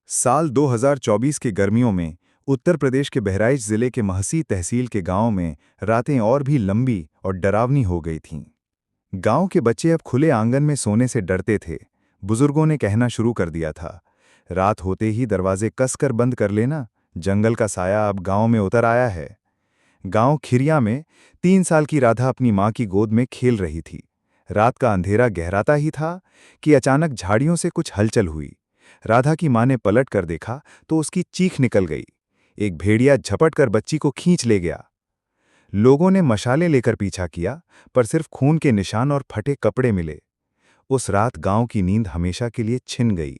साल 2024 के गर्मियों में उत्तर प्रदेश के बहराइच जिले के महसी तहसील के गांव में रातें और भी लंबी और डरावनी हो गई थीं। गांव के बच्चे अब खुले आंगन में सोने से डरते थे। बुजुर्गों ने कहना शुरू कर दिया था, रात होते ही दरवाजे कसकर बंद कर लेना, जंगल का साया अब गांव में उतर आया है। गांव खिरिया में 3 साल की राधा अपनी मां की गोद में खेल रही थी। रात का अंधेरा गहराता ही था कि अचानक झाड़ियों से कुछ हलचल हुई। राधा की मां ने पलट कर देखा तो उसकी चीख निकल गई। एक भेड़िया झपट कर बच्ची को खींच ले गया। लोगों ने मशालें लेकर पीछा किया, पर सिर्फ खून के निशान और फटे कपड़े मिले। उस रात गांव की नींद हमेशा के लिए छिन गई।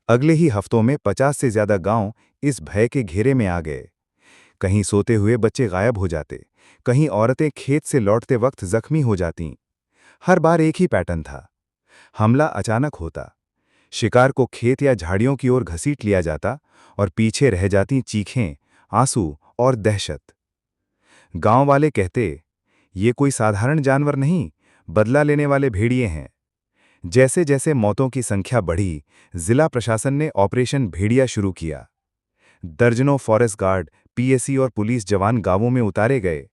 अगले ही हफ्तों में 50 से ज्यादा गांव इस भय के घेरे में आ गए। कहीं सोते हुए बच्चे गायब हो जाते, कहीं औरतें खेत से लौटते वक्त जख्मी हो जातीं। हर बार एक ही पैटर्न था, हमला अचानक होता, शिकार को खेत या झाड़ियों की ओर घसीट लिया जाता और पीछे रह जाती चीखें, आंसू और दहशत। गांव वाले कहते, ये कोई साधारण जानवर नहीं, बदला लेने वाले भेड़िए हैं। जैसे जैसे मौतों की संख्या बढ़ी, जिला प्रशासन ने ऑपरेशन भेड़िया शुरू किया। दर्जनों फॉरेस्ट गार्ड, पीएसी और पुलिस जवान गांवों में उतारे गए।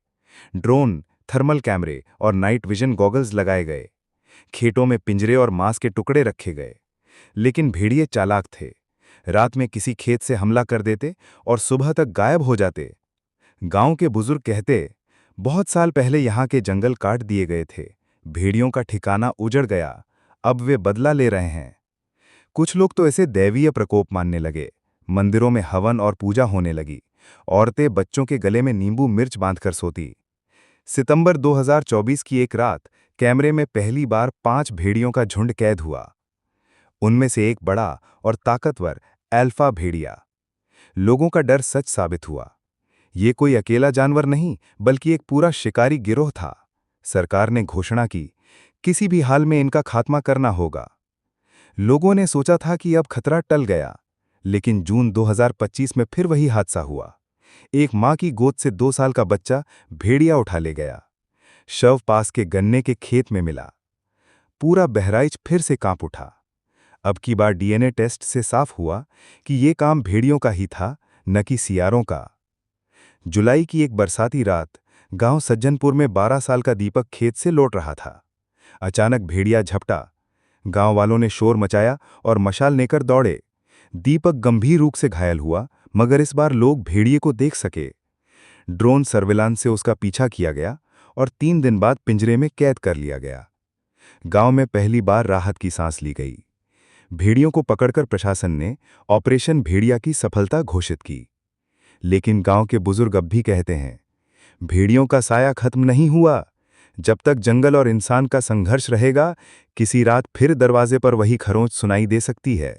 ड्रोन, थर्मल कैमरे और नाइट विजन गॉगल्स लगाए गए। खेतों में पिंजरे और मांस के टुकड़े रखे गए। लेकिन भेड़िए चालाक थे। रात में किसी खेत से हमला कर देते और सुबह तक गायब हो जाते। गांव के बुजुर्ग कहते, बहुत साल पहले यहाँ के जंगल काट दिए गए थे, भेड़ियों का ठिकाना उजड़ गया, अब वे बदला ले रहे हैं। कुछ लोग तो इसे दैवीय प्रकोप मानने लगे। मंदिरों में हवन और पूजा होने लगी। औरतें बच्चों के गले में नींबू मिर्च बांधकर सोती। सितंबर 2024 की एक रात कैमरे में पहली बार 5 भेड़ियों का झुंड कैद हुआ। उनमें से एक बड़ा और ताकतवर अल्फा भेड़िया। लोगों का डर सच साबित हुआ। ये कोई अकेला जानवर नहीं, बल्कि एक पूरा शिकारी गिरोह था। सरकार ने घोषणा की, किसी भी हाल में इनका खात्मा करना होगा। लोगों ने सोचा था कि अब खतरा टल गया, लेकिन जून 2025 में फिर वही हादसा हुआ। एक मां की गोद से 2 साल का बच्चा भेड़िया उठा ले गया। शव पास के गन्ने के खेत में मिला। पूरा बहराइच फिर से कांप उठा। अब की बार डीएनए टेस्ट से साफ हुआ कि ये काम भेड़ियों का ही था, न कि सियारों का। जुलाई की एक बरसाती रात गांव सज्जनपुर में 12 साल का दीपक खेत से लौट रहा था। अचानक भेड़िया झपटा। गांव वालों ने शोर मचाया और मशाल लेकर दौड़े। दीपक गंभीर रूप से घायल हुआ, मगर इस बार लोग भेड़िए को देख सके। ड्रोन सर्विलांस से उसका पीछा किया गया और 3 दिन बाद पिंजरे में कैद कर लिया गया। गांव में पहली बार राहत की सांस ली गई। भेड़ियों को पकड़कर प्रशासन ने ऑपरेशन भेड़िया की सफलता घोषित की। लेकिन गांव के बुजुर्ग अब भी कहते हैं, भेड़ियों का साया खत्म नहीं हुआ। जब तक जंगल और इंसान का संघर्ष रहेगा, किसी रात फिर दरवाजे पर वही खरोंच सुनाई दे सकती है।